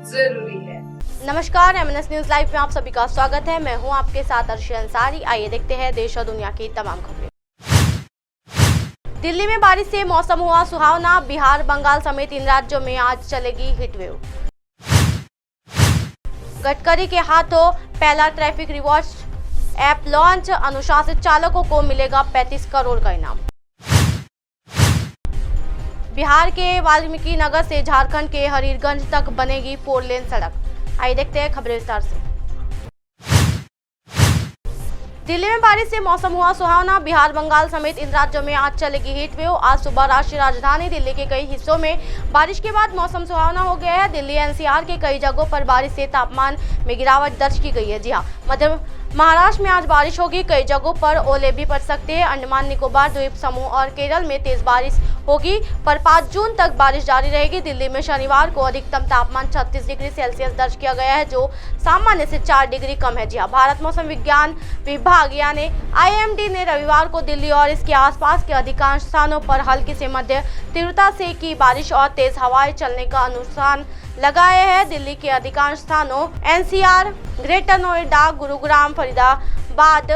जरूरी है। नमस्कार, MNS न्यूज लाइव में आप सभी का स्वागत है। मैं हूं आपके साथ अर्शी अंसारी। आइए देखते हैं देश और दुनिया की तमाम खबरें। दिल्ली में बारिश से मौसम हुआ सुहावना। बिहार, बंगाल समेत इन राज्यों में आज चलेगी हीटवेव। गडकरी के हाथों पहला ट्रैफिक रिवॉर्ड्स ऐप लॉन्च। अनुशासित चालकों को मिलेगा 35 करोड़ का इनाम। बिहार के वाल्मीकि नगर से झारखंड के हरिरगंज तक बनेगी 4 लेन सड़क। आइए देखते हैं खबरें विस्तार से। दिल्ली में बारिश से मौसम हुआ सुहावना। बिहार, बंगाल समेत इन राज्यों में आज चलेगी हीटवेव। आज सुबह राष्ट्रीय राजधानी दिल्ली के कई हिस्सों में बारिश के बाद मौसम सुहावना हो गया है। दिल्ली NCR के कई जगहों पर बारिश से तापमान में गिरावट दर्ज की गई है। जी हां, मध्य महाराष्ट्र में आज बारिश होगी। कई जगहों पर ओले भी पड़ सकते हैं। अंडमान निकोबार द्वीप समूह और केरल में तेज बारिश होगी, पर 5 जून तक बारिश जारी रहेगी। दिल्ली में शनिवार को अधिकतम तापमान 36 डिग्री सेल्सियस दर्ज किया गया है, जो सामान्य से 4 डिग्री कम है। जी हां, भारत मौसम विज्ञान विभाग यानी IMD ने रविवार को दिल्ली और इसके आसपास के अधिकांश स्थानों पर हल्की से मध्य तीव्रता से की बारिश और तेज हवाएं चलने का अनुमान लगाए हैं। दिल्ली के अधिकांश स्थानों NCR, ग्रेटर नोएडा, गुरुग्राम, फरीदाबाद,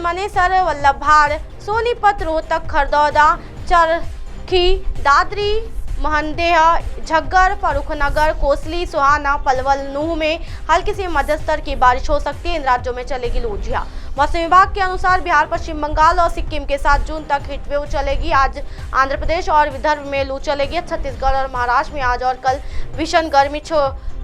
मनेसर, वल्लभार, सोनीपत, रोहतक, खरदौदा, चरखी, दादरी, महनदेहा, झज्जर, फर्रुखनगर, कोसली, सोहाना, पलवल, नूह में हल्की से मध्यम स्तर की बारिश हो सकती है। इन राज्यों में चलेगी लू। जी हां, मौसम विभाग के अनुसार बिहार, पश्चिम बंगाल और सिक्किम के 7 जून तक हीटवेव चलेगी। आज आंध्र प्रदेश और विदर्भ में लू चलेगी। छत्तीसगढ़ और महाराष्ट्र में आज और कल भीषण गर्मी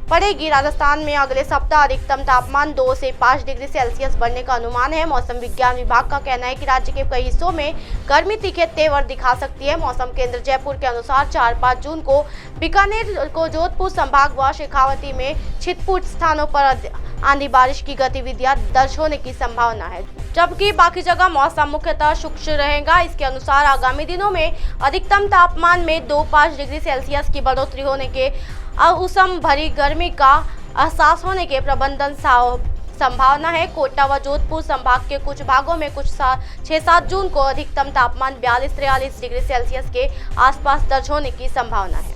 पड़ेगी। राजस्थान में अगले सप्ताह अधिकतम तापमान 2 से 5 डिग्री सेल्सियस बढ़ने का अनुमान है। मौसम विज्ञान विभाग का कहना है कि राज्य के कई हिस्सों में गर्मी तीखे तेवर दिखा सकती है। मौसम केंद्र जयपुर के अनुसार 4-5 जून को बीकानेर को जोधपुर संभाग व शेखावती में छिटपुट स्थानों पर आंधी बारिश की गतिविधियां दर्ज होने की संभावना है, जबकि बाकी जगह मौसम मुख्यतः शुष्क रहेगा। इसके अनुसार आगामी दिनों में अधिकतम तापमान में 2-5 डिग्री सेल्सियस की बढ़ोतरी होने के उष्ण भरी गर्मी का एहसास होने के प्रबंधन संभावना है। कोटा व जोधपुर संभाग के कुछ भागों में कुछ 6-7 जून को अधिकतम तापमान 42-43 डिग्री सेल्सियस के आसपास दर्ज होने की संभावना है।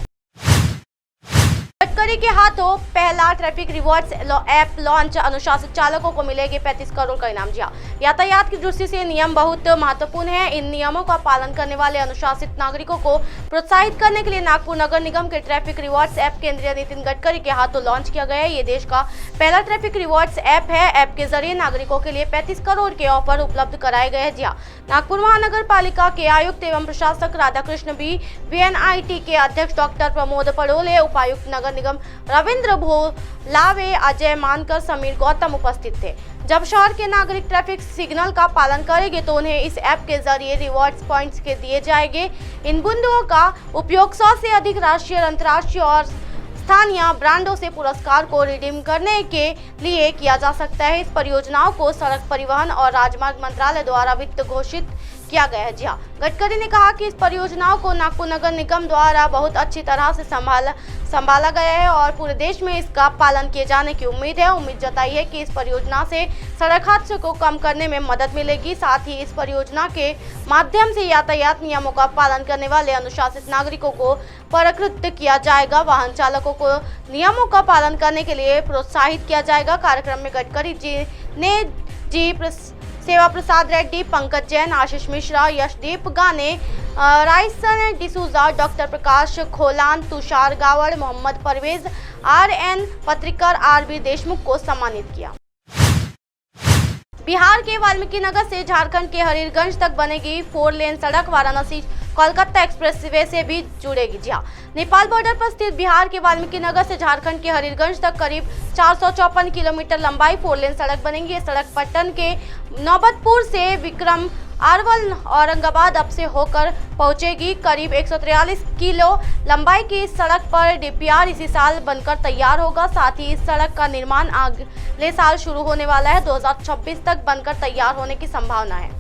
गडकरी के हाथों पहला ट्रैफिक रिवॉर्ड्स ऐप लॉन्च। अनुशासित चालकों को मिलेंगे 35 करोड़ का इनाम। जी हां, यातायात की दृष्टि से नियम बहुत महत्वपूर्ण है। इन नियमों का पालन करने वाले अनुशासित नागरिकों को प्रोत्साहित करने के लिए नागपुर नगर निगम के ट्रैफिक रिवॉर्ड्स ऐप केंद्रीय नितिन गडकरी के हाथों लॉन्च किया गया है। ये देश का पहला ट्रैफिक रिवॉर्ड्स ऐप है। ऐप के जरिए नागरिकों के लिए 35 करोड़ के ऑफर उपलब्ध कराए गए हैं। जी हां, नागपुर महानगर पालिका के आयुक्त एवं प्रशासक राधाकृष्ण B, VNIT के अध्यक्ष डॉक्टर प्रमोद पड़ोले, उपायुक्त नगर निगम रविंद्र भोलावे, अजय मानकर, समीर गौतम उपस्थित थे। जब शहर के नागरिक ट्रैफिक सिग्नल का पालन करेंगे तो उन्हें इस ऐप के जरिए रिवॉर्ड्स पॉइंट्स के दिए जाएंगे। इन बिंदुओं का उपयोग 100 से अधिक राष्ट्रीय, अंतर्राष्ट्रीय और स्थानीय ब्रांडों से पुरस्कार को रिडीम करने के लिए किया जा सकता है। इस परियोजनाओं को सड़क परिवहन और राजमार्ग मंत्रालय द्वारा वित्त घोषित किया गया है। जी हां, गडकरी ने कहा कि इस परियोजनाओं को नागपुर नगर निगम द्वारा बहुत अच्छी तरह से संभाला गया है और पूरे देश में इसका पालन किए जाने की उम्मीद है। उम्मीद जताई है कि इस परियोजना से सड़क हादसों को कम करने में मदद मिलेगी। साथ ही इस परियोजना के माध्यम से यातायात नियमों का पालन करने वाले अनुशासित नागरिकों को पुरस्कृत किया जाएगा। वाहन चालकों को नियमों का पालन करने के लिए प्रोत्साहित किया जाएगा। कार्यक्रम में गडकरी जी ने सेवा प्रसाद रेड्डी, पंकज जैन, आशीष मिश्रा, यशदीप गाने, राइसन डिसूजा, डॉक्टर प्रकाश खोलान, तुषार गावड़, मोहम्मद परवेज, RN पत्रिकर, RB देशमुख को सम्मानित किया। बिहार के वाल्मीकि नगर से झारखंड के हरिरगंज तक बनेगी 4 लेन सड़क। वाराणसी कोलकाता एक्सप्रेसवे से भी जुड़ेगी। जी हां, नेपाल बॉर्डर पर स्थित बिहार के वाल्मीकि नगर से झारखंड के हरिरगंज तक करीब 454 किलोमीटर लंबाई 4 लेन सड़क बनेगी। ये सड़क पट्टन के नौबतपुर से विक्रम अरवल औरंगाबाद अब से होकर पहुंचेगी। करीब 143 किलो लंबाई की इस सड़क पर DPR इसी साल बनकर तैयार होगा। साथ ही इस सड़क का निर्माण अगले साल शुरू होने वाला है। 2026 तक बनकर तैयार होने की संभावना है।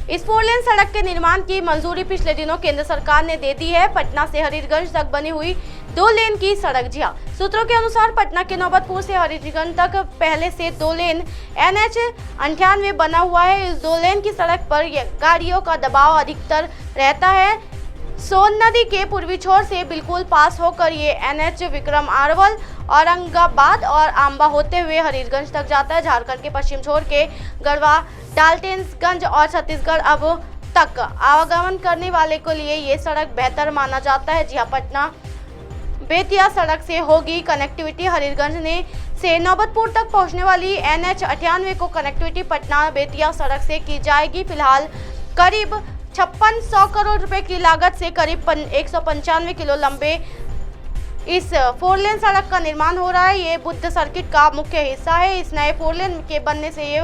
इस 4 लेन सड़क के निर्माण की मंजूरी पिछले दिनों केंद्र सरकार ने दे दी है। पटना से हरिरगंज तक बनी हुई 2 लेन की सड़क। जी हां, सूत्रों के अनुसार पटना के नौबतपुर से हरिरगंज तक पहले से 2 लेन NH 98 बना हुआ है। इस 2 लेन की सड़क पर गाड़ियों का दबाव अधिकतर रहता है। सोन नदी के पूर्वी छोर से बिल्कुल पास होकर ये NH विक्रम आरवल, औरंगाबाद और आंबा होते हुए हरीरगंज तक जाता है। झारखंड के पश्चिम छोर के गढ़वा, डाल्टेनगंज और छत्तीसगढ़ अब तक आवागमन करने वाले के लिए ये सड़क बेहतर माना जाता है। जी हाँ, पटना बेतिया सड़क से होगी कनेक्टिविटी। हरीरगंज से नौबतपुर तक पहुंचने वाली NH 98 को कनेक्टिविटी पटना बेतिया सड़क से की जाएगी। फिलहाल करीब 5600 करोड़ रुपए की लागत से करीब 195 किलो लंबे इस 4 लेन सड़क का निर्माण हो रहा है। ये बुद्ध सर्किट का मुख्य हिस्सा है। इस नए 4 लेन के बनने से ये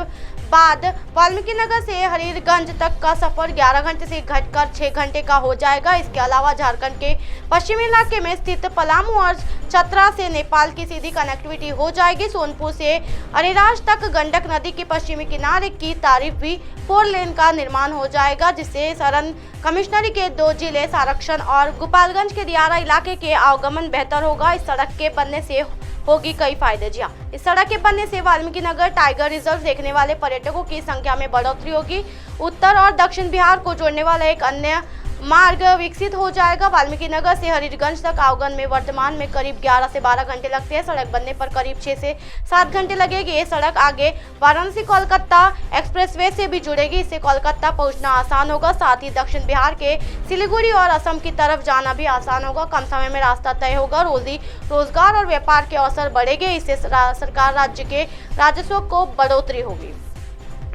बाद वाल्मीकि नगर से हरीरगंज तक का सफर 11 घंटे से घटकर 6 घंटे का हो जाएगा। इसके अलावा झारखंड के पश्चिमी इलाके में स्थित पलामू और चतरा से नेपाल की सीधी कनेक्टिविटी हो जाएगी। सोनपुर से अरेराज तक गंडक नदी के पश्चिमी किनारे की तारीफ भी 4 लेन का निर्माण हो जाएगा, जिससे सरन कमिश्नरी के 2 जिले सारक्षण और गोपालगंज के दियारा इलाके के आवागमन बेहतर होगा। इस सड़क के बनने से होगी कई फायदे। जी हाँ, इस सड़क के बनने से वाल्मीकि नगर टाइगर रिजर्व देखने वाले पर्यटकों की संख्या में बढ़ोतरी होगी। उत्तर और दक्षिण बिहार को जोड़ने वाला एक अन्य मार्ग विकसित हो जाएगा। वाल्मीकि नगर से हरीरगंज तक आवागमन में वर्तमान में करीब 11 से 12 घंटे लगते हैं। सड़क बनने पर करीब 6 से 7 घंटे लगेगी। ये सड़क आगे वाराणसी कोलकाता एक्सप्रेसवे से भी जुड़ेगी। इससे कोलकाता पहुंचना आसान होगा। साथ ही दक्षिण बिहार के सिलीगुड़ी और असम की तरफ जाना भी आसान होगा। कम समय में रास्ता तय होगा। रोजगार और व्यापार के अवसर बढ़ेंगे। इससे सरकार राज्य के राजस्व को बढ़ोतरी होगी।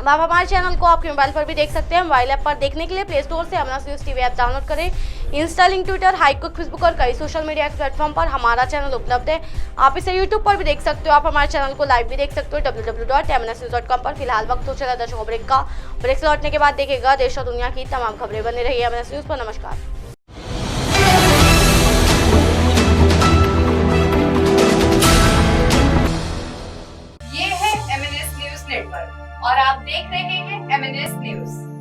आप हमारे चैनल को आपके मोबाइल पर भी देख सकते हैं। मोबाइल ऐप पर देखने के लिए प्ले स्टोर से अमनास न्यूज़ टीवी ऐप डाउनलोड करें। इंस्टा, लिंक, ट्विटर, हाईकुक, फेसबुक और कई सोशल मीडिया प्लेटफॉर्म पर हमारा चैनल उपलब्ध है। आप इसे यूट्यूब पर भी देख सकते हो। आप हमारे चैनल को लाइव भी देख सकते हो www.mnsnews.com पर। फिलहाल वक्त हो चला दर्शकों ब्रेक का। ब्रेक से लौटने के बाद देखिएगा देश और दुनिया की तमाम खबरें। बने रहिए MNS न्यूज़ पर। नमस्कार। ये है MNS न्यूज़ नेटवर्क और आप देख रहे हैं MNS न्यूज़।